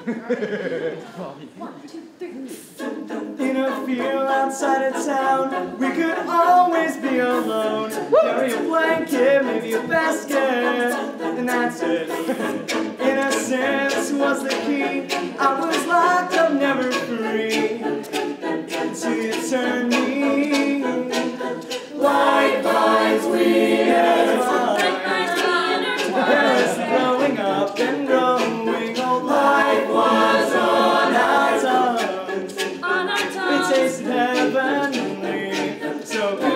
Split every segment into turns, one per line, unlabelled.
In a field outside of town, we could always be alone. Carry a blanket, maybe a basket, and that's it. Innocence was the key. I was locked up, never free, until you turned me. White lines we had was growing up and growing. Old life was on our tongues. It tasted heavenly, so good.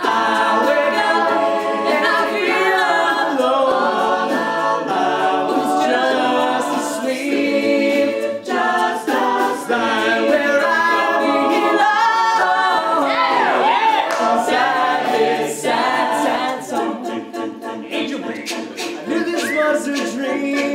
I wake up and I feel alone. I was just asleep, just right where I belong. Sad, sad, sad song. I knew this was a dream.